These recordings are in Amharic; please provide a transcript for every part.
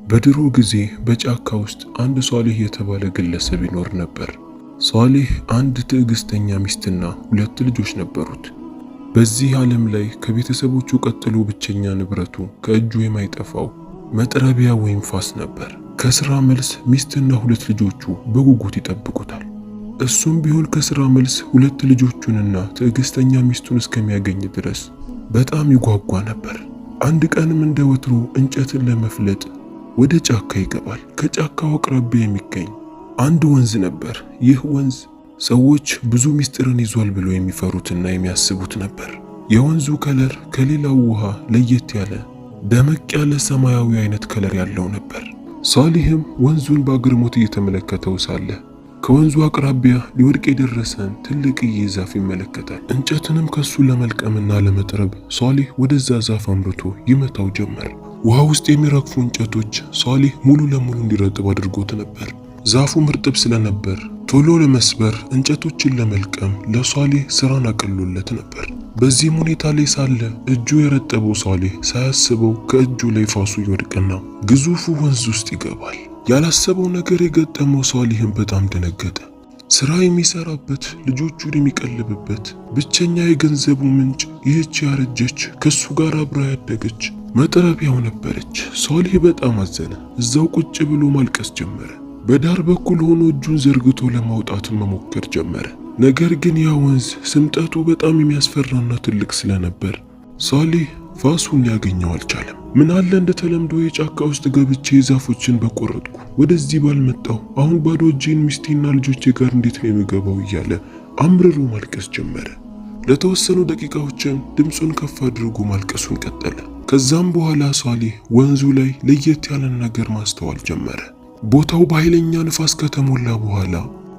በድሮ ጊዜ በጫካ ውስጥ አንድ ሷሊህ የተባለ ግለሰብ ይኖር ነበር። ሷሊህ አንድ ትዕግስተኛ ሚስትና 2 ልጆች ነበሩት። በዚህ ዓለም ላይ ከቤተሰቦቹ ቀጥሎ ብቸኛ ንብረቱ ከእጁ የማይጠፋው መጥረቢያ ወይም ፋስ ነበር። ከስራ መልስ ሚስትና 2 ልጆቹ በጉጉት ይጠብቁታል። እሱም ቢሆን ከስራ መልስ 2 ልጆቹንና ትዕግስተኛ ሚስቱን እስከሚያገኝ ድረስ በጣም ይጓጓ ነበር። አንድ ቀንም እንደ ወትሮ እንጨትን ለመፍለጥ ወደ ጫካ ይገባል። ከጫካው አቅራቢያ የሚገኝ አንድ ወንዝ ነበር። ይህ ወንዝ ሰዎች ብዙ ሚስጥርን ይዟል ብለው የሚፈሩትና የሚያስቡት ነበር። የወንዙ ከለር ከሌላው ውሃ ለየት ያለ ደመቅ ያለ ሰማያዊ አይነት ከለር ያለው ነበር። ሷሊህም ወንዙን በአግርሞት እየተመለከተው ሳለ ከወንዙ አቅራቢያ ሊወድቅ የደረሰን ትልቅዬ ዛፍ ይመለከታል። እንጨትንም ከሱ ለመልቀምና ለመጥረብ ሷሊህ ወደዛ ዛፍ አምርቶ ይመታው ጀመር። ውሃ ውስጥ የሚረግፉ እንጨቶች ሷሊህ ሙሉ ለሙሉ እንዲረጥብ አድርጎት ነበር። ዛፉም እርጥብ ስለነበር ቶሎ ለመስበር እንጨቶችን ለመልቀም ለሷሊህ ስራን አቀሎለት ነበር። በዚህም ሁኔታ ላይ ሳለ እጁ የረጠበው ሷሊህ ሳያስበው ከእጁ ላይ ፋሱ ይወድቅና ግዙፉ ወንዝ ውስጥ ይገባል። ያላሰበው ነገር የገጠመው ሷሊህም በጣም ደነገጠ። ስራ የሚሰራበት ልጆቹን የሚቀልብበት ብቸኛ የገንዘቡ ምንጭ ይህች ያረጀች ከሱ ጋር አብራ ያደገች መጥረቢያው ነበረች። ሷሊህ በጣም አዘነ። እዛው ቁጭ ብሎ ማልቀስ ጀመረ። በዳር በኩል ሆኖ እጁን ዘርግቶ ለማውጣት መሞከር ጀመረ። ነገር ግን ያ ወንዝ ስምጠቱ በጣም የሚያስፈራና ትልቅ ስለነበር ሷሊህ ፋሱን ሊያገኘው አልቻለም። ምን አለ እንደተለምዶ የጫካ ውስጥ ገብቼ ዛፎችን በቆረጥኩ፣ ወደዚህ ባልመጣው፣ አሁን ባዶ እጄን ሚስቴና ልጆቼ ጋር እንዴት ነው የምገባው እያለ አምርሮ ማልቀስ ጀመረ። ለተወሰኑ ደቂቃዎችም ድምፁን ከፍ አድርጎ ማልቀሱን ቀጠለ። ከዛም በኋላ ሷሊህ ወንዙ ላይ ለየት ያለን ነገር ማስተዋል ጀመረ። ቦታው በኃይለኛ ንፋስ ከተሞላ በኋላ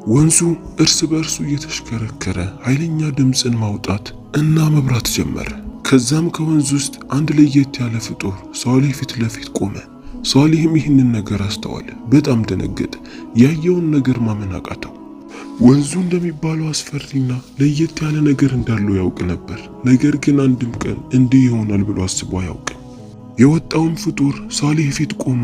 ወንዙ እርስ በእርሱ እየተሽከረከረ ኃይለኛ ድምፅን ማውጣት እና መብራት ጀመረ። ከዛም ከወንዙ ውስጥ አንድ ለየት ያለ ፍጡር ሷሊህ ፊት ለፊት ቆመ። ሷሊህም ይህንን ነገር አስተዋለ። በጣም ደነገጠ። ያየውን ነገር ማመን አቃተው። ወንዙ እንደሚባለው አስፈሪና ለየት ያለ ነገር እንዳለው ያውቅ ነበር። ነገር ግን አንድም ቀን እንዲህ ይሆናል ብሎ አስቦ አያውቅም። የወጣውም ፍጡር ሷሊህ ፊት ቆሞ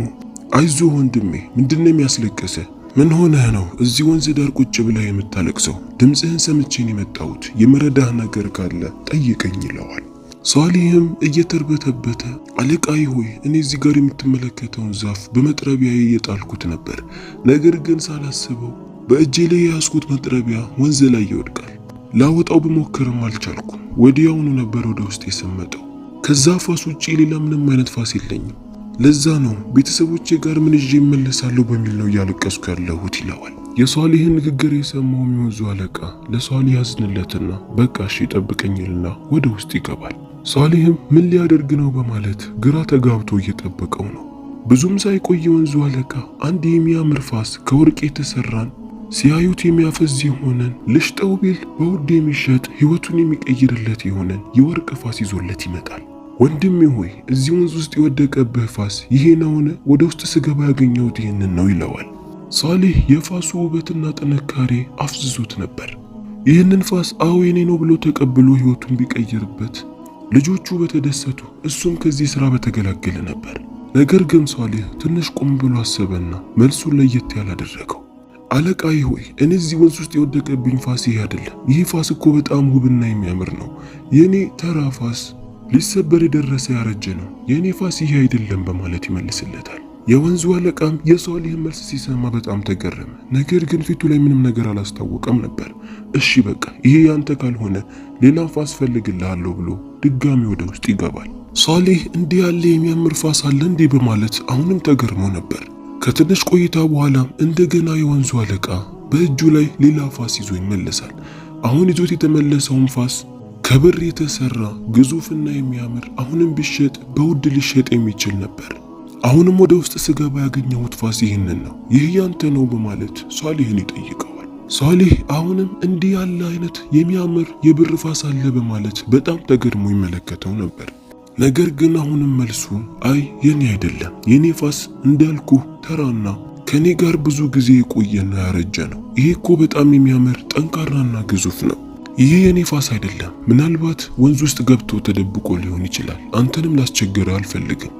አይዞ ወንድሜ፣ ምንድነው የሚያስለቅሰ? ምን ሆነህ ነው እዚህ ወንዝ ዳር ቁጭ ብለህ የምታለቅሰው? ድምፅህን ሰምቼን የመጣሁት የመረዳህ ነገር ካለ ጠይቀኝ ይለዋል። ሷሊህም እየተርበተበተ አለቃዬ ሆይ፣ እኔ እዚህ ጋር የምትመለከተውን ዛፍ በመጥረቢያዬ እየጣልኩት ነበር። ነገር ግን ሳላስበው በእጄ ላይ የያዝኩት መጥረቢያ ወንዝ ላይ ይወድቃል። ላወጣው ብሞክርም አልቻልኩም። ወዲያውኑ ነበር ወደ ውስጥ የሰመጠው። ከዛ ፋስ ውጪ ሌላ ምንም አይነት ፋስ የለኝም። ለዛ ነው ቤተሰቦቼ ጋር ምን ይዤ እመለሳለሁ በሚል ነው እያለቀስኩ ያለሁት ይለዋል። የሷሊህን ንግግር የሰማው የወንዙ አለቃ ለሷሊህ ያዝንለትና በቃ እሺ ጠብቀኝልና ወደ ውስጥ ይገባል። ሷሊህም ምን ሊያደርግ ነው በማለት ግራ ተጋብቶ እየጠበቀው ነው። ብዙም ሳይቆይ የወንዙ አለቃ አንድ የሚያምር ፋስ ከወርቅ የተሰራን ሲያዩት የሚያፈዝ የሆነን ልሽጠው ቢል በውድ የሚሸጥ ህይወቱን የሚቀይርለት የሆነን የወርቅ ፋስ ይዞለት ይመጣል። ወንድሜ ሆይ፣ እዚህ ወንዝ ውስጥ የወደቀብህ ፋስ ይሄ ነውን? ወደ ውስጥ ስገባ ያገኘሁት ይህንን ነው ይለዋል። ሷሊህ የፋሱ ውበትና ጥንካሬ አፍዝዞት ነበር። ይህንን ፋስ አዎ የኔ ነው ብሎ ተቀብሎ ህይወቱን ቢቀይርበት ልጆቹ በተደሰቱ እሱም ከዚህ ስራ በተገላገለ ነበር። ነገር ግን ሷሊህ ትንሽ ቆም ብሎ አሰበና መልሱን ለየት ያላደረገው። አለቃዬ ሆይ፣ እኔ እዚህ ወንዝ ውስጥ የወደቀብኝ ፋስ ይሄ አይደለም። ይህ ፋስ እኮ በጣም ውብና የሚያምር ነው። የኔ ተራ ፋስ ሊሰበር የደረሰ ያረጀ ነው። የኔ ፋስ ይሄ አይደለም በማለት ይመልስለታል። የወንዙ አለቃም የሷሊህን መልስ ሲሰማ በጣም ተገረመ። ነገር ግን ፊቱ ላይ ምንም ነገር አላስታወቀም ነበር። እሺ በቃ ይሄ ያንተ ካልሆነ ሌላ ፋስ ፈልግልሃለሁ ብሎ ድጋሚ ወደ ውስጥ ይገባል። ሷሊህ እንዲህ ያለ የሚያምር ፋስ አለ እንዴ በማለት አሁንም ተገርሞ ነበር። ከትንሽ ቆይታ በኋላም እንደገና የወንዙ አለቃ በእጁ ላይ ሌላ ፋስ ይዞ ይመለሳል። አሁን ይዞት የተመለሰውን ፋስ ከብር የተሰራ ግዙፍና የሚያምር አሁንም ቢሸጥ በውድ ሊሸጥ የሚችል ነበር። አሁንም ወደ ውስጥ ስገባ ያገኘሁት ፋስ ይህንን ነው፣ ይህ ያንተ ነው በማለት ሷሊህን ይጠይቀዋል። ሷሊህ አሁንም እንዲህ ያለ አይነት የሚያምር የብር ፋስ አለ በማለት በጣም ተገርሞ ይመለከተው ነበር። ነገር ግን አሁንም መልሱ አይ የኔ አይደለም፣ የኔ ፋስ እንዳልኩ ተራና ከኔ ጋር ብዙ ጊዜ የቆየና ያረጀ ነው። ይሄ እኮ በጣም የሚያምር ጠንካራና ግዙፍ ነው። ይሄ የኔ ፋስ አይደለም። ምናልባት ወንዝ ውስጥ ገብቶ ተደብቆ ሊሆን ይችላል። አንተንም ላስቸግርህ አልፈልግም።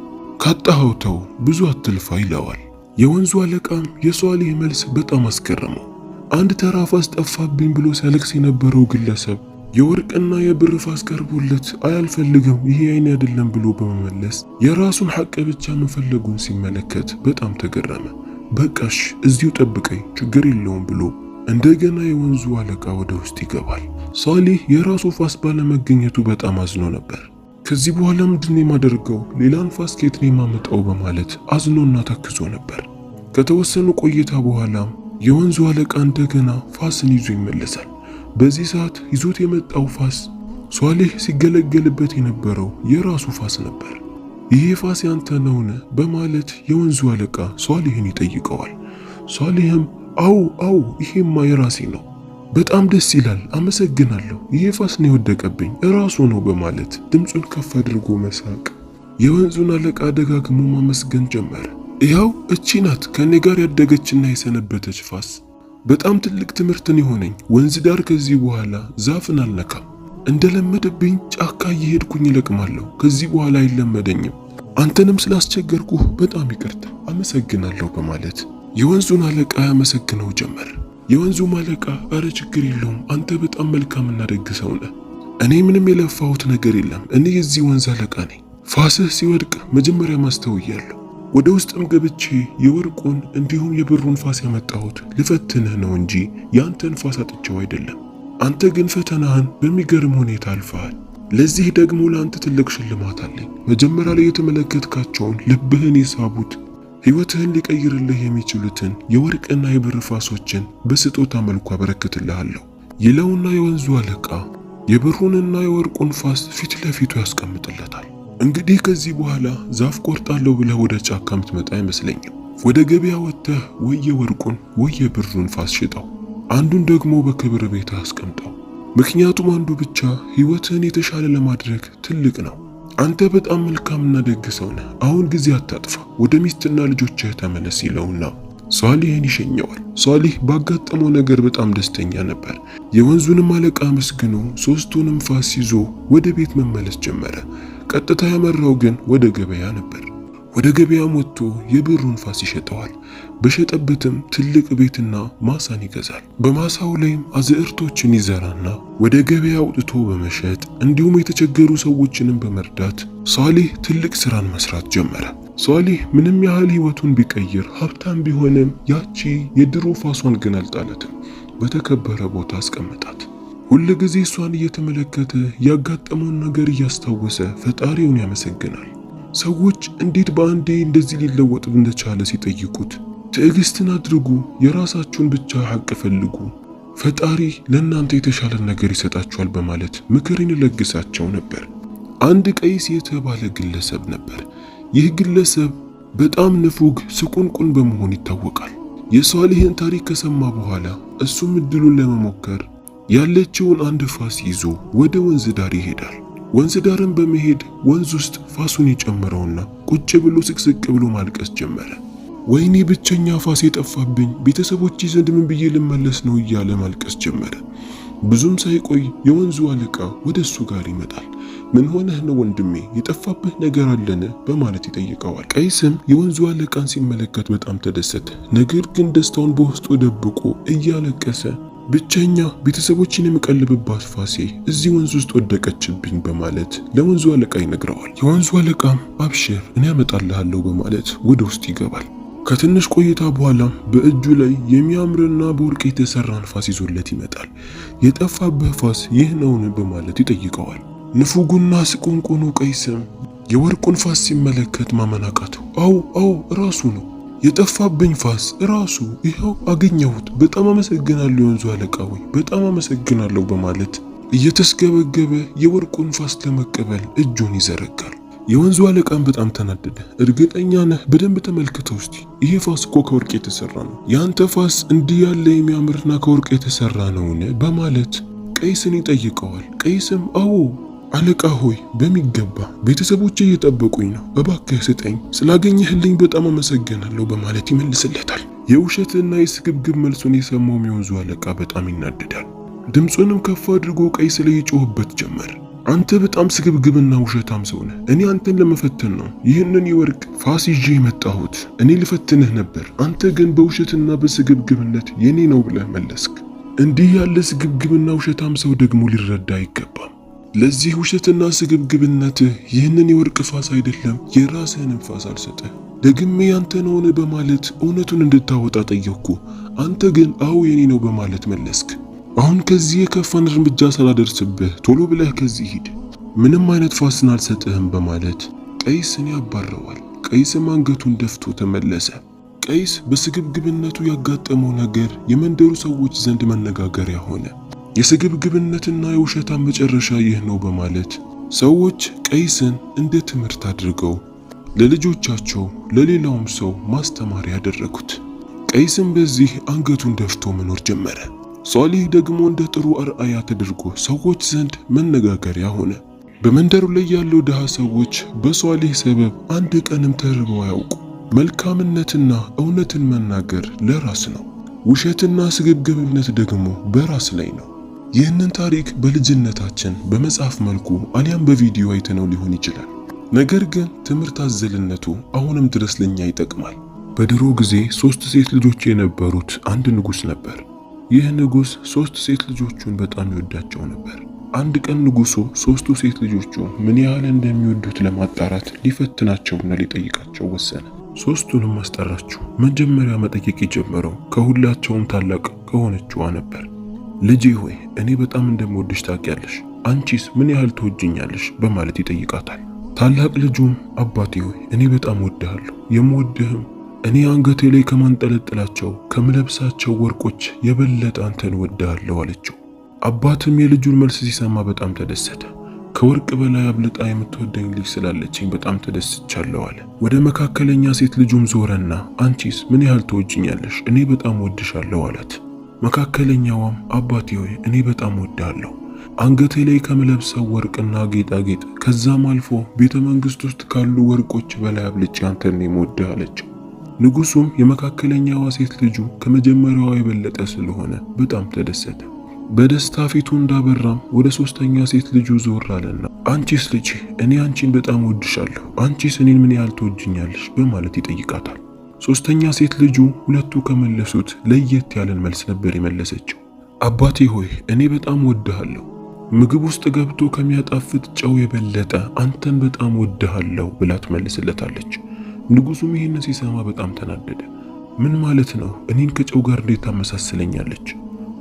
ካጣኸው ተው፣ ብዙ አትልፋ ይለዋል። የወንዙ አለቃም የሷሊህ መልስ በጣም አስገረመው። አንድ ተራ ፋስ ጠፋብኝ ብሎ ሲያለቅስ የነበረው ግለሰብ የወርቅና የብር ፋስ ቀርቦለት አያልፈልግም ይሄ አይን አይደለም ብሎ በመመለስ የራሱን ሐቅ ብቻ መፈለጉን ሲመለከት በጣም ተገረመ። በቃሽ እዚሁ ጠብቀኝ ችግር የለውም ብሎ እንደገና የወንዙ አለቃ ወደ ውስጥ ይገባል። ሷሊህ የራሱ ፋስ ባለመገኘቱ በጣም አዝኖ ነበር። ከዚህ በኋላ ምንድን ነው የማደርገው? ሌላን ፋስ ከየት ነው የማመጣው? በማለት አዝኖና ተክዞ ነበር። ከተወሰኑ ቆይታ በኋላም የወንዙ አለቃ እንደገና ፋስን ይዞ ይመለሳል። በዚህ ሰዓት ይዞት የመጣው ፋስ ሷሊህ ሲገለገልበት የነበረው የራሱ ፋስ ነበር። ይሄ ፋስ ያንተ ነውን? በማለት የወንዙ አለቃ ሷሊህን ይጠይቀዋል። ሷሊህም አው ይሄማ የራሴ ነው፣ በጣም ደስ ይላል፣ አመሰግናለሁ፣ ይሄ ፋስ ነው የወደቀብኝ እራሱ ነው በማለት ድምፁን ከፍ አድርጎ መሳቅ የወንዙን አለቃ ደጋግሞ ማመስገን ጀመረ። ይኸው እቺ ናት ከኔ ጋር ያደገችና የሰነበተች ፋስ፣ በጣም ትልቅ ትምህርትን የሆነኝ። ወንዝ ዳር ከዚህ በኋላ ዛፍን አልነካም፣ እንደለመደብኝ ጫካ እየሄድኩኝ እለቅማለሁ። ከዚህ በኋላ አይለመደኝም። አንተንም ስላስቸገርኩህ በጣም ይቅርታ፣ አመሰግናለሁ በማለት የወንዙን አለቃ ያመሰግነው ጀመር። የወንዙም አለቃ አረ ችግር የለውም አንተ በጣም መልካምና ደግ ሰው ነህ፣ እኔ ምንም የለፋሁት ነገር የለም፣ እኔ የዚህ ወንዝ አለቃ ነኝ። ፋስህ ሲወድቅ መጀመሪያ ማስተውያለሁ፣ ወደ ውስጥም ገብቼ የወርቁን እንዲሁም የብሩን ፋስ ያመጣሁት ልፈትንህ ነው እንጂ ያንተን ፋስ አጥቼው አይደለም። አንተ ግን ፈተናህን በሚገርም ሁኔታ አልፈሃል። ለዚህ ደግሞ ለአንተ ትልቅ ሽልማት አለኝ። መጀመሪያ ላይ የተመለከትካቸውን ልብህን የሳቡት ሕይወትህን ሊቀይርልህ የሚችሉትን የወርቅና የብር ፋሶችን በስጦታ መልኩ አበረክትልሃለሁ ይለውና የወንዙ አለቃ የብሩንና የወርቁን ፋስ ፊት ለፊቱ ያስቀምጥለታል። እንግዲህ ከዚህ በኋላ ዛፍ ቆርጣለሁ ብለህ ወደ ጫካ ምትመጣ አይመስለኝም። ወደ ገበያ ወጥተህ ወይ የወርቁን ወይ የብሩን ፋስ ሽጠው፣ አንዱን ደግሞ በክብር ቤት አስቀምጠው። ምክንያቱም አንዱ ብቻ ሕይወትህን የተሻለ ለማድረግ ትልቅ ነው። አንተ በጣም መልካምና ደግ ሰው ነህ። አሁን ጊዜ አታጥፋ፣ ወደ ሚስትና ልጆችህ ተመለስ ይለውና ሷሊህን ይሸኘዋል። ሷሊህ ባጋጠመው ነገር በጣም ደስተኛ ነበር። የወንዙንም አለቃ መስግኖ ሶስቱንም ፋስ ይዞ ወደ ቤት መመለስ ጀመረ። ቀጥታ ያመራው ግን ወደ ገበያ ነበር። ወደ ገበያም ወጥቶ የብሩን ፋስ ይሸጠዋል። በሸጠበትም ትልቅ ቤትና ማሳን ይገዛል። በማሳው ላይም አዝዕርቶችን ይዘራና ወደ ገበያ አውጥቶ በመሸጥ እንዲሁም የተቸገሩ ሰዎችንም በመርዳት ሷሊህ ትልቅ ስራን መስራት ጀመረ። ሷሊህ ምንም ያህል ህይወቱን ቢቀይር ሀብታም ቢሆንም ያቺ የድሮ ፋሷን ግን አልጣለትም። በተከበረ ቦታ አስቀመጣት። ሁል ጊዜ እሷን እየተመለከተ ያጋጠመውን ነገር እያስታወሰ ፈጣሪውን ያመሰግናል። ሰዎች እንዴት በአንዴ እንደዚህ ሊለወጥ እንደቻለ ሲጠይቁት ትዕግስትን አድርጉ፣ የራሳችሁን ብቻ ሐቅ ፈልጉ፣ ፈጣሪ ለእናንተ የተሻለ ነገር ይሰጣችኋል በማለት ምክርን ይለግሳቸው ነበር። አንድ ቀይስ የተባለ ግለሰብ ነበር። ይህ ግለሰብ በጣም ንፉግ ስቁንቁን በመሆን ይታወቃል። የሷሊህን ታሪክ ከሰማ በኋላ እሱም እድሉን ለመሞከር ያለችውን አንድ ፋስ ይዞ ወደ ወንዝ ዳር ይሄዳል። ወንዝ ዳርን በመሄድ ወንዝ ውስጥ ፋሱን ይጨምረውና ቁጭ ብሎ ስቅስቅ ብሎ ማልቀስ ጀመረ። ወይኔ ብቸኛ ፋስ የጠፋብኝ፣ ቤተሰቦቼ ዘንድ ምን ብዬ ልመለስ ነው እያለ ማልቀስ ጀመረ። ብዙም ሳይቆይ የወንዙ አለቃ ወደ እሱ ጋር ይመጣል። ምን ሆነህ ነው ወንድሜ? የጠፋብህ ነገር አለን? በማለት ይጠይቀዋል። ቀይስም የወንዙ አለቃን ሲመለከት በጣም ተደሰተ። ነገር ግን ደስታውን በውስጡ ደብቆ እያለቀሰ ብቸኛ ቤተሰቦችን የምቀልብባት ፋሴ እዚህ ወንዝ ውስጥ ወደቀችብኝ በማለት ለወንዙ አለቃ ይነግረዋል። የወንዙ አለቃም አብሽር እኔ አመጣልሃለሁ በማለት ወደ ውስጥ ይገባል። ከትንሽ ቆይታ በኋላም በእጁ ላይ የሚያምርና በወርቅ የተሰራን ፋስ ይዞለት ይመጣል። የጠፋብህ ፋስ ይህ ነውን? በማለት ይጠይቀዋል። ንፉጉና ስቁንቁኑ ቀይስም የወርቁን ፋስ ሲመለከት ማመን አቃተው። አው ራሱ ነው የጠፋብኝ ፋስ ራሱ፣ ይኸው አገኘሁት፣ በጣም አመሰግናለሁ የወንዙ አለቃ ወይ በጣም አመሰግናለሁ በማለት እየተስገበገበ የወርቁን ፋስ ለመቀበል እጁን ይዘረጋል። የወንዙ አለቃም በጣም ተናደደ። እርግጠኛ ነህ? በደንብ ተመልክተው እስቲ፣ ይሄ ፋስ እኮ ከወርቅ የተሰራ ነው። ያንተ ፋስ እንዲህ ያለ የሚያምርና ከወርቅ የተሰራ ነውን? በማለት ቀይስን ይጠይቀዋል። ቀይስም አዎ አለቃ ሆይ በሚገባ ቤተሰቦቼ እየጠበቁኝ ነው፣ እባክህ ስጠኝ፣ ስላገኘህልኝ በጣም አመሰግናለሁ በማለት ይመልስለታል። የውሸትና የስግብግብ መልሱን የሰማው የወንዙ አለቃ በጣም ይናደዳል። ድምፁንም ከፍ አድርጎ ቀይስ ላይ ይጮህበት ጀመር። አንተ በጣም ስግብግብና ውሸታም ሰው ነህ። እኔ አንተን ለመፈተን ነው ይህንን የወርቅ ፋስ ይዤ የመጣሁት። እኔ ልፈትንህ ነበር። አንተ ግን በውሸትና በስግብግብነት የኔ ነው ብለህ መለስክ። እንዲህ ያለ ስግብግብና ውሸታም ሰው ደግሞ ሊረዳ አይገባም። ለዚህ ውሸትና ስግብግብነትህ ይህንን የወርቅ ፋስ አይደለም የራስህን ፋስ አልሰጠህ። ደግሜ ያንተ ነው በማለት እውነቱን እንድታወጣ ጠየቅኩ። አንተ ግን አዎ የኔ ነው በማለት መለስክ። አሁን ከዚህ የከፋን እርምጃ ሳላደርስብህ ቶሎ ብለህ ከዚህ ሂድ፣ ምንም አይነት ፋስን አልሰጥህም በማለት ቀይስን ያባረዋል። ቀይስም አንገቱን ደፍቶ ተመለሰ። ቀይስ በስግብግብነቱ ያጋጠመው ነገር የመንደሩ ሰዎች ዘንድ መነጋገሪያ ሆነ። የስግብግብነትና የውሸታም መጨረሻ ይህ ነው በማለት ሰዎች ቀይስን እንደ ትምህርት አድርገው ለልጆቻቸው ለሌላውም ሰው ማስተማሪያ ያደረጉት። ቀይስም በዚህ አንገቱን ደፍቶ መኖር ጀመረ። ሷሊህ ደግሞ እንደ ጥሩ አርአያ ተደርጎ ሰዎች ዘንድ መነጋገሪያ ሆነ። በመንደሩ ላይ ያለው ድሃ ሰዎች በሷሊህ ሰበብ አንድ ቀንም ተርበው አያውቁ። መልካምነትና እውነትን መናገር ለራስ ነው፣ ውሸትና ስግብግብነት ደግሞ በራስ ላይ ነው። ይህንን ታሪክ በልጅነታችን በመጽሐፍ መልኩ አሊያም በቪዲዮ አይተነው ሊሆን ይችላል። ነገር ግን ትምህርት አዘልነቱ አሁንም ድረስ ለኛ ይጠቅማል። በድሮ ጊዜ 3 ሴት ልጆች የነበሩት አንድ ንጉስ ነበር። ይህ ንጉስ 3 ሴት ልጆቹን በጣም ይወዳቸው ነበር። አንድ ቀን ንጉሱ 3ቱ ሴት ልጆቹ ምን ያህል እንደሚወዱት ለማጣራት ሊፈትናቸውና ሊጠይቃቸው ወሰነ። 3ቱንም አስጠራቸው። መጀመሪያ መጠየቅ የጀመረው ከሁላቸውም ታላቅ ከሆነችዋ ነበር። ልጄ ሆይ እኔ በጣም እንደምወድሽ ታውቂያለሽ፣ አንቺስ ምን ያህል ትወጂኛለሽ በማለት ይጠይቃታል። ታላቅ ልጁም አባቴ ሆይ እኔ በጣም ወድሃለሁ፣ የምወድህም እኔ አንገቴ ላይ ከማንጠለጥላቸው ከምለብሳቸው ወርቆች የበለጠ አንተን ወድሃለሁ አለችው። አባትም የልጁን መልስ ሲሰማ በጣም ተደሰተ። ከወርቅ በላይ አብልጣ የምትወደኝ ልጅ ስላለችኝ በጣም ተደስቻለሁ አለ። ወደ መካከለኛ ሴት ልጁም ዞረና አንቺስ ምን ያህል ትወጂኛለሽ? እኔ በጣም ወድሻለሁ አላት። መካከለኛዋም አባቴ ሆይ እኔ በጣም ወድሃለሁ፣ አንገቴ ላይ ከምለብሰው ወርቅና ጌጣጌጥ ከዛም አልፎ ቤተ መንግስት ውስጥ ካሉ ወርቆች በላይ አብልጬ አንተን የምወድህ አለችው። ንጉሱም የመካከለኛዋ ሴት ልጁ ከመጀመሪያዋ የበለጠ ስለሆነ በጣም ተደሰተ። በደስታ ፊቱ እንዳበራም ወደ 3ኛ ሴት ልጁ ዞር አለና አንቺስ ልጅ እኔ አንቺን በጣም ወድሻለሁ፣ አንቺስ እኔን ምን ያህል ትወጂኛለሽ በማለት ይጠይቃታል። 3ኛ ሴት ልጁ ሁለቱ ከመለሱት ለየት ያለን መልስ ነበር የመለሰችው። አባቴ ሆይ እኔ በጣም ወድሃለሁ፣ ምግብ ውስጥ ገብቶ ከሚያጣፍጥ ጨው የበለጠ አንተን በጣም ወድሃለሁ ብላ ትመልስለታለች። ንጉሱም ይህንን ሲሰማ በጣም ተናደደ። ምን ማለት ነው? እኔን ከጨው ጋር እንዴት ታመሳስለኛለች?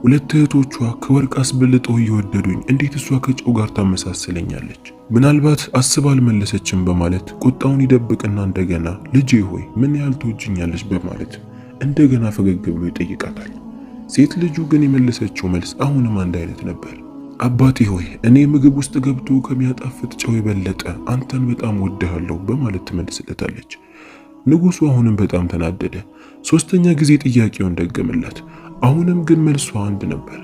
2 እህቶቿ ከወርቅ አስበልጠው እየወደዱኝ እንዴት እሷ ከጨው ጋር ታመሳስለኛለች? ምናልባት አስባ አልመለሰችም በማለት ቁጣውን ይደብቅና እንደገና ልጄ ሆይ ምን ያህል ትወጂኛለች በማለት እንደገና ፈገግ ብሎ ይጠይቃታል። ሴት ልጁ ግን የመለሰችው መልስ አሁንም አንድ አይነት ነበር። አባቴ ሆይ እኔ ምግብ ውስጥ ገብቶ ከሚያጣፍጥ ጨው የበለጠ አንተን በጣም ወድሃለሁ በማለት ትመልስለታለች። ንጉሱ አሁንም በጣም ተናደደ። 3ኛ ጊዜ ጥያቄውን ደገመላት። አሁንም ግን መልሷ አንድ ነበር።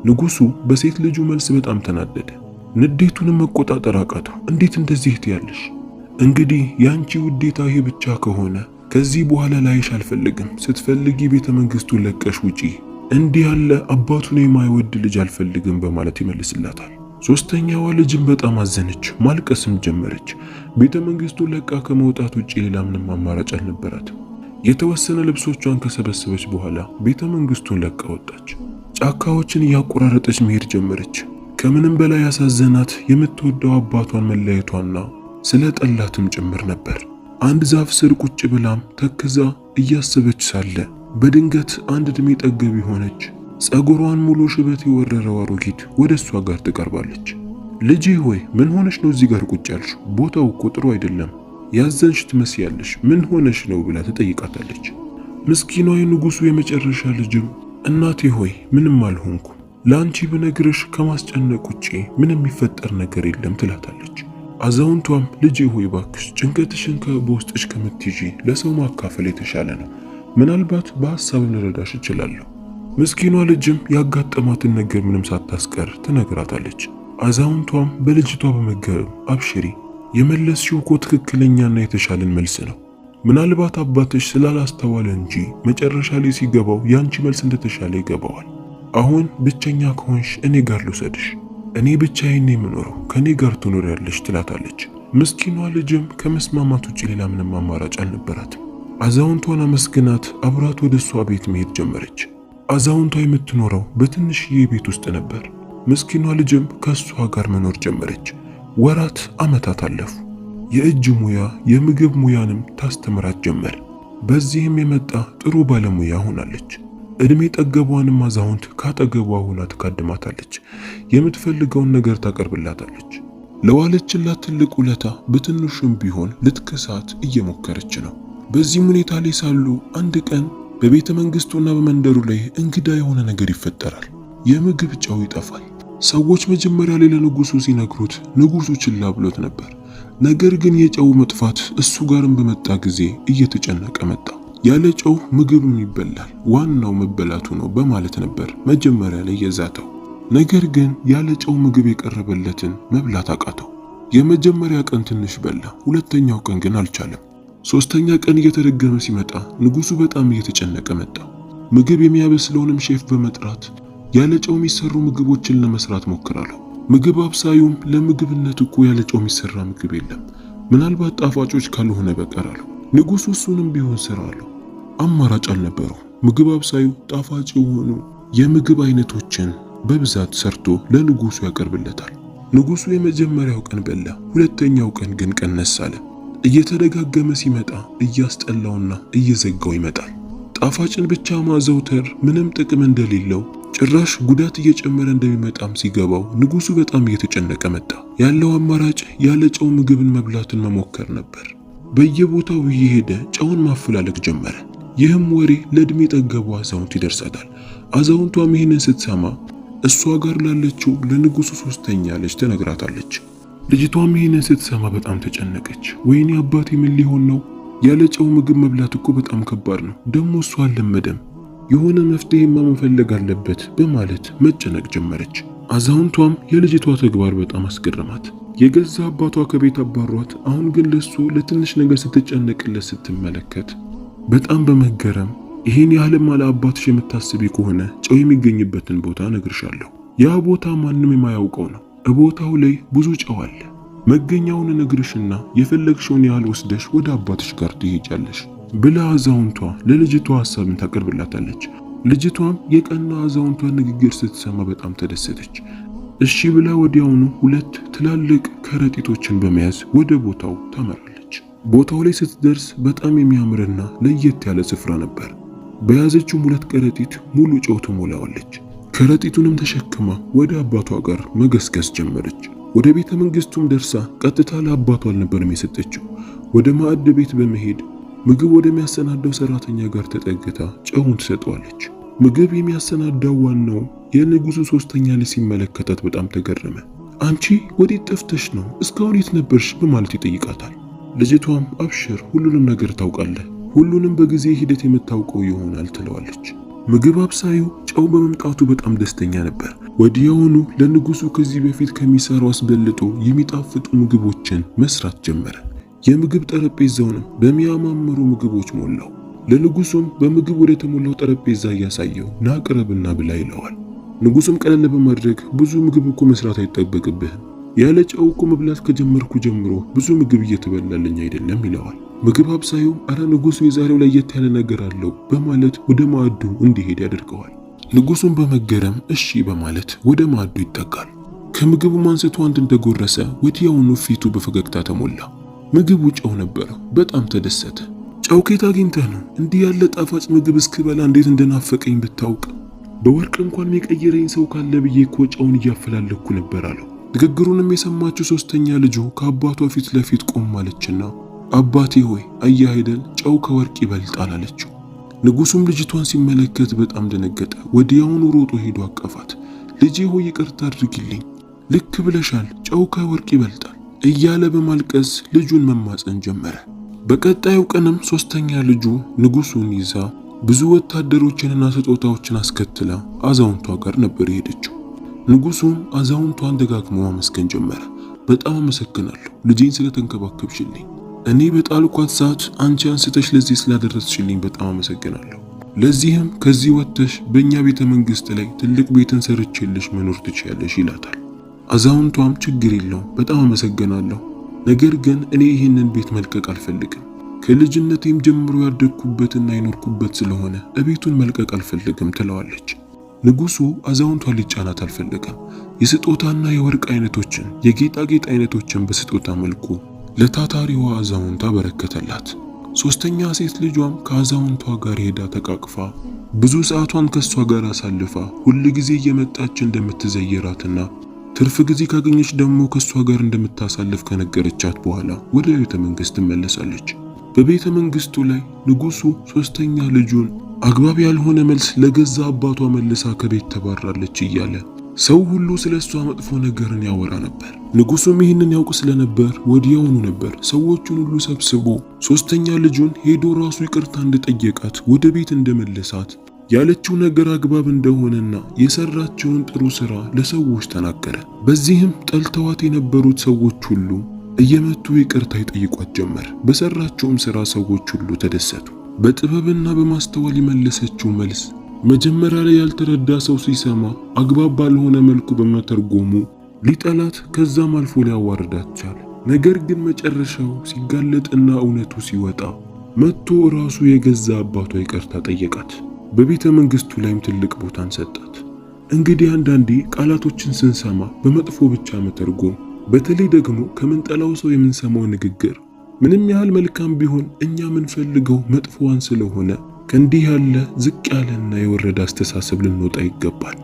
ንጉሱ በሴት ልጁ መልስ በጣም ተናደደ። ንዴቱንም መቆጣጠር አቃተው። እንዴት እንደዚህ ትያለሽ? እንግዲህ ያንቺ ውዴታ ይሄ ብቻ ከሆነ ከዚህ በኋላ ላይሽ አልፈልግም። ስትፈልጊ ቤተ መንግስቱን ለቀሽ ውጪ። እንዲህ ያለ አባቱን የማይወድ ልጅ አልፈልግም በማለት ይመልስላታል። 3ኛዋ ልጅም በጣም አዘነች፣ ማልቀስም ጀመረች። ቤተ መንግስቱን ለቃ ከመውጣት ውጪ ሌላ ምንም አማራጭ አልነበራትም። የተወሰነ ልብሶቿን ከሰበሰበች በኋላ ቤተ መንግስቱን ለቃ ወጣች። ጫካዎችን እያቆራረጠች መሄድ ጀመረች። ከምንም በላይ ያሳዘናት የምትወደው አባቷን መለየቷና ስለ ጠላትም ጭምር ነበር። አንድ ዛፍ ስር ቁጭ ብላም ተክዛ እያሰበች ሳለ በድንገት አንድ እድሜ ጠገብ የሆነች ጸጉሯን ሙሉ ሽበት የወረረው አሮጊት ወደ እሷ ጋር ትቀርባለች። ልጄ ሆይ ምን ሆነሽ ነው እዚህ ጋር ቁጭ ያልሽው? ቦታው እኮ ጥሩ አይደለም፣ ያዘንሽ ትመስያለሽ፣ ምን ሆነሽ ነው ብላ ትጠይቃታለች። ምስኪኗ የንጉሱ የመጨረሻ ልጅም እናቴ ሆይ ምንም አልሆንኩ፣ ለአንቺ ብነግርሽ ከማስጨነቅ ውጪ ምንም የሚፈጠር ነገር የለም ትላታለች። አዛውንቷም ልጄ ሆይ ባክሽ ጭንቀትሽን በውስጥሽ ከምትይዢ ለሰው ማካፈል የተሻለ ነው፣ ምናልባት በሐሳብ ልረዳሽ እችላለሁ። ምስኪኗ ልጅም ያጋጠማትን ነገር ምንም ሳታስቀር ትነግራታለች። አዛውንቷም በልጅቷ በመገረም አብሽሪ፣ የመለስሽው እኮ ትክክለኛና የተሻለን መልስ ነው። ምናልባት አባትሽ ስላላስተዋለ እንጂ መጨረሻ ላይ ሲገባው ያንቺ መልስ እንደተሻለ ይገባዋል። አሁን ብቸኛ ከሆንሽ እኔ ጋር ልውሰድሽ፣ እኔ ብቻዬን ነኝ የምኖረው፣ ከኔ ጋር ትኖሪያለሽ ትላታለች። ምስኪኗ ልጅም ከመስማማት ውጭ ሌላ ምንም አማራጭ አልነበራትም። አዛውንቷን አመስግናት አብራት ወደ እሷ ቤት መሄድ ጀመረች። አዛውንቷ የምትኖረው በትንሽዬ ቤት ውስጥ ነበር። ምስኪኗ ልጅም ከእሷ ጋር መኖር ጀመረች። ወራት ዓመታት አለፉ። የእጅ ሙያ የምግብ ሙያንም ታስተምራት ጀመር። በዚህም የመጣ ጥሩ ባለሙያ ሆናለች። እድሜ ጠገቧንም አዛውንት ካጠገቧ ሆና ትካድማታለች። የምትፈልገውን ነገር ታቀርብላታለች። ለዋለችላት ትልቅ ውለታ በትንሹም ቢሆን ልትከሳት እየሞከረች ነው። በዚህም ሁኔታ ላይ ሳሉ አንድ ቀን በቤተ መንግስቱና በመንደሩ ላይ እንግዳ የሆነ ነገር ይፈጠራል። የምግብ ጨው ይጠፋል። ሰዎች መጀመሪያ ላይ ለንጉሱ ሲነግሩት ንጉሱ ችላ ብሎት ነበር። ነገር ግን የጨው መጥፋት እሱ ጋርም በመጣ ጊዜ እየተጨነቀ መጣ። ያለ ጨው ምግብም ይበላል፣ ዋናው መበላቱ ነው በማለት ነበር መጀመሪያ ላይ የዛተው። ነገር ግን ያለ ጨው ምግብ የቀረበለትን መብላት አቃተው። የመጀመሪያ ቀን ትንሽ በላ፣ ሁለተኛው ቀን ግን አልቻለም። ሶስተኛ ቀን እየተደገመ ሲመጣ ንጉሱ በጣም እየተጨነቀ መጣ። ምግብ የሚያበስለውንም ሼፍ በመጥራት ያለ ጨው የሚሰሩ ምግቦችን ለመስራት ሞክራለሁ። ምግብ አብሳዩም ለምግብነት እኮ ያለ ጨው የሚሰራ ምግብ የለም፣ ምናልባት ጣፋጮች ካልሆነ በቀር አለው። ንጉሱ እሱንም ቢሆን ስራ አለው። አማራጭ አልነበረው። ምግብ አብሳዩ ጣፋጭ የሆኑ የምግብ አይነቶችን በብዛት ሰርቶ ለንጉሱ ያቀርብለታል። ንጉሱ የመጀመሪያው ቀን በላ፣ ሁለተኛው ቀን ግን ቀነስ አለ። እየተደጋገመ ሲመጣ እያስጠላውና እየዘጋው ይመጣል። ጣፋጭን ብቻ ማዘውተር ምንም ጥቅም እንደሌለው ጭራሽ ጉዳት እየጨመረ እንደሚመጣም ሲገባው ንጉሱ በጣም እየተጨነቀ መጣ። ያለው አማራጭ ያለ ጨው ምግብን መብላትን መሞከር ነበር። በየቦታው እየሄደ ጨውን ማፈላለግ ጀመረ። ይህም ወሬ ለእድሜ ጠገቡ አዛውንት ይደርሳታል። አዛውንቷም ይህንን ስትሰማ እሷ ጋር ላለችው ለንጉሱ ሶስተኛ ልጅ ትነግራታለች። ልጅቷም ይህንን ስትሰማ በጣም ተጨነቀች። ወይኔ አባቴ ምን ሊሆን ነው? ያለ ጨው ምግብ መብላት እኮ በጣም ከባድ ነው። ደግሞ እሷ አልለመደም። የሆነ መፍትሄማ መፈለግ አለበት በማለት መጨነቅ ጀመረች። አዛውንቷም የልጅቷ ተግባር በጣም አስገረማት። የገዛ አባቷ ከቤት አባሯት፣ አሁን ግን ለሱ ለትንሽ ነገር ስትጨነቅለት ስትመለከት በጣም በመገረም ይሄን ያህልም አለ አባትሽ የምታስቢ ከሆነ ጨው የሚገኝበትን ቦታ ነግርሻለሁ። ያ ቦታ ማንም የማያውቀው ነው። ቦታው ላይ ብዙ ጨው አለ። መገኛውን ነግርሽና የፈለግሽውን ያህል ወስደሽ ወደ አባትሽ ጋር ትሄጃለሽ ብላ አዛውንቷ ለልጅቷ ሐሳብን ታቀርብላታለች። ልጅቷም የቀና አዛውንቷን ንግግር ስትሰማ በጣም ተደሰተች። እሺ ብላ ወዲያውኑ ሁለት ትላልቅ ከረጢቶችን በመያዝ ወደ ቦታው ታመራለች። ቦታው ላይ ስትደርስ በጣም የሚያምርና ለየት ያለ ስፍራ ነበር። በያዘችውም ሁለት ከረጢት ሙሉ ጨው ትሞላዋለች። ከረጢቱንም ተሸክማ ወደ አባቷ ጋር መገስገስ ጀመረች። ወደ ቤተ መንግስቱም ደርሳ ቀጥታ ለአባቷ አልነበረም የሰጠችው። ወደ ማዕድ ቤት በመሄድ ምግብ ወደሚያሰናዳው ሰራተኛ ጋር ተጠግታ ጨውን ትሰጠዋለች። ምግብ የሚያሰናዳው ዋናው የንጉሱ ሶስተኛ ልጅ ሲመለከታት በጣም ተገረመ። አንቺ ወዴት ጠፍተሽ ነው? እስካሁን የት ነበርሽ? በማለት ይጠይቃታል። ልጅቷም አብሽር፣ ሁሉንም ነገር ታውቃለህ፣ ሁሉንም በጊዜ ሂደት የምታውቀው ይሆናል ትለዋለች። ምግብ አብሳዩ ጨው በመምጣቱ በጣም ደስተኛ ነበር። ወዲያውኑ ለንጉሱ ከዚህ በፊት ከሚሰራው አስበልጦ የሚጣፍጡ ምግቦችን መስራት ጀመረ። የምግብ ጠረጴዛውንም በሚያማምሩ ምግቦች ሞላው። ለንጉሱም በምግብ ወደ ተሞላው ጠረጴዛ እያሳየው ናቅረብና ብላ ይለዋል። ንጉሱም ቀለል በማድረግ ብዙ ምግብ እኮ መስራት አይጠበቅብህም፣ ያለ ጨው እኮ መብላት ከጀመርኩ ጀምሮ ብዙ ምግብ እየተበላልኝ አይደለም ይለዋል። ምግብ አብሳዩም አረ ንጉሱ የዛሬው ለየት ያለ ነገር አለው በማለት ወደ ማዕዱ እንዲሄድ ያደርገዋል። ንጉሱም በመገረም እሺ በማለት ወደ ማዕዱ ይጠጋል። ከምግቡም አንስቶ አንድ እንደጎረሰ ወዲያውኑ ፊቱ በፈገግታ ተሞላ። ምግቡ ጨው ነበረው። በጣም ተደሰተ። ጨው ከየት አግኝተህ ነው? እንዲህ ያለ ጣፋጭ ምግብ እስክበላ እንዴት እንደናፈቀኝ ብታውቅ። በወርቅ እንኳን የሚቀይረኝ ሰው ካለ ብዬ እኮ ጨውን እያፈላለኩ ነበር አለው። ንግግሩንም የሰማችው ሶስተኛ ልጁ ከአባቷ ፊት ለፊት ቆማለችና አባቴ ሆይ አየህ አይደል ጨው ከወርቅ ይበልጣል አለችው። ንጉሱም ልጅቷን ሲመለከት በጣም ደነገጠ። ወዲያውኑ ሮጦ ሄዶ አቀፋት። ልጄ ሆይ ይቅርታ አድርጊልኝ፣ ልክ ብለሻል፣ ጨው ከወርቅ ይበልጣል እያለ በማልቀስ ልጁን መማፀን ጀመረ። በቀጣዩ ቀንም ሶስተኛ ልጁ ንጉሱን ይዛ ብዙ ወታደሮችንና ስጦታዎችን አስከትላ አዛውንቷ ጋር ነበር የሄደችው። ንጉሱም አዛውንቷን ደጋግሞ ማመስገን ጀመረ። በጣም አመሰግናለሁ ልጄን ስለተንከባከብሽልኝ፣ እኔ በጣልኳት ሰዓት አንቺ አንስተሽ ለዚህ ስላደረስሽልኝ በጣም አመሰግናለሁ። ለዚህም ከዚህ ወጥተሽ በእኛ ቤተ መንግስት ላይ ትልቅ ቤትን ሰርቼልሽ መኖር ትችያለሽ ይላታል። አዛውንቷም ችግር የለውም በጣም አመሰግናለሁ፣ ነገር ግን እኔ ይህንን ቤት መልቀቅ አልፈልግም። ከልጅነቴም ጀምሮ ያደግኩበትና የኖርኩበት ስለሆነ እቤቱን መልቀቅ አልፈልግም ትለዋለች። ንጉሱ አዛውንቷን ሊጫናት አልፈለገም። የስጦታና የወርቅ አይነቶችን የጌጣጌጥ አይነቶችን በስጦታ መልኩ ለታታሪዋ አዛውንቷ በረከተላት። ሶስተኛ ሴት ልጇም ከአዛውንቷ ጋር ሄዳ ተቃቅፋ ብዙ ሰዓቷን ከሷ ጋር አሳልፋ ሁል ጊዜ እየመጣች እንደምትዘይራትና ትርፍ ጊዜ ካገኘች ደግሞ ከሷ ጋር እንደምታሳልፍ ከነገረቻት በኋላ ወደ ቤተ መንግስት ትመለሳለች። በቤተ መንግስቱ ላይ ንጉሱ ሶስተኛ ልጁን አግባብ ያልሆነ መልስ ለገዛ አባቷ መልሳ ከቤት ተባራለች እያለ ሰው ሁሉ ስለሷ መጥፎ ነገርን ያወራ ነበር። ንጉሱም ይህንን ያውቅ ስለነበር ወዲያውኑ ነበር ሰዎቹን ሁሉ ሰብስቦ ሶስተኛ ልጁን ሄዶ ራሱ ይቅርታ እንደጠየቃት ወደ ቤት እንደመለሳት ያለችው ነገር አግባብ እንደሆነና የሰራቸውን ጥሩ ስራ ለሰዎች ተናገረ። በዚህም ጠልተዋት የነበሩት ሰዎች ሁሉ እየመጡ ይቅርታ ይጠይቋት ጀመር። በሰራቸውም ስራ ሰዎች ሁሉ ተደሰቱ። በጥበብና በማስተዋል የመለሰችው መልስ መጀመሪያ ላይ ያልተረዳ ሰው ሲሰማ አግባብ ባልሆነ መልኩ በመተርጎሙ ሊጠላት ከዛም አልፎ ሊያዋርዳት ቻለ። ነገር ግን መጨረሻው ሲጋለጥና እውነቱ ሲወጣ መጥቶ ራሱ የገዛ አባቷ ይቅርታ ጠየቃት። በቤተ መንግስቱ ላይም ትልቅ ቦታን ሰጣት። እንግዲህ አንዳንዴ ቃላቶችን ስንሰማ በመጥፎ ብቻ መተርጎም፣ በተለይ ደግሞ ከምንጠላው ሰው የምንሰማው ንግግር ምንም ያህል መልካም ቢሆን እኛ የምንፈልገው መጥፎዋን ስለሆነ ከእንዲህ ያለ ዝቅ ያለና የወረደ አስተሳሰብ ልንወጣ ይገባል።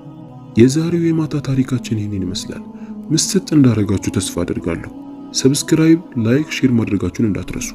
የዛሬው የማታ ታሪካችን ይህንን ይመስላል። ምስጥ እንዳረጋችሁ ተስፋ አደርጋለሁ። ሰብስክራይብ፣ ላይክ፣ ሼር ማድረጋችሁን እንዳትረሱ።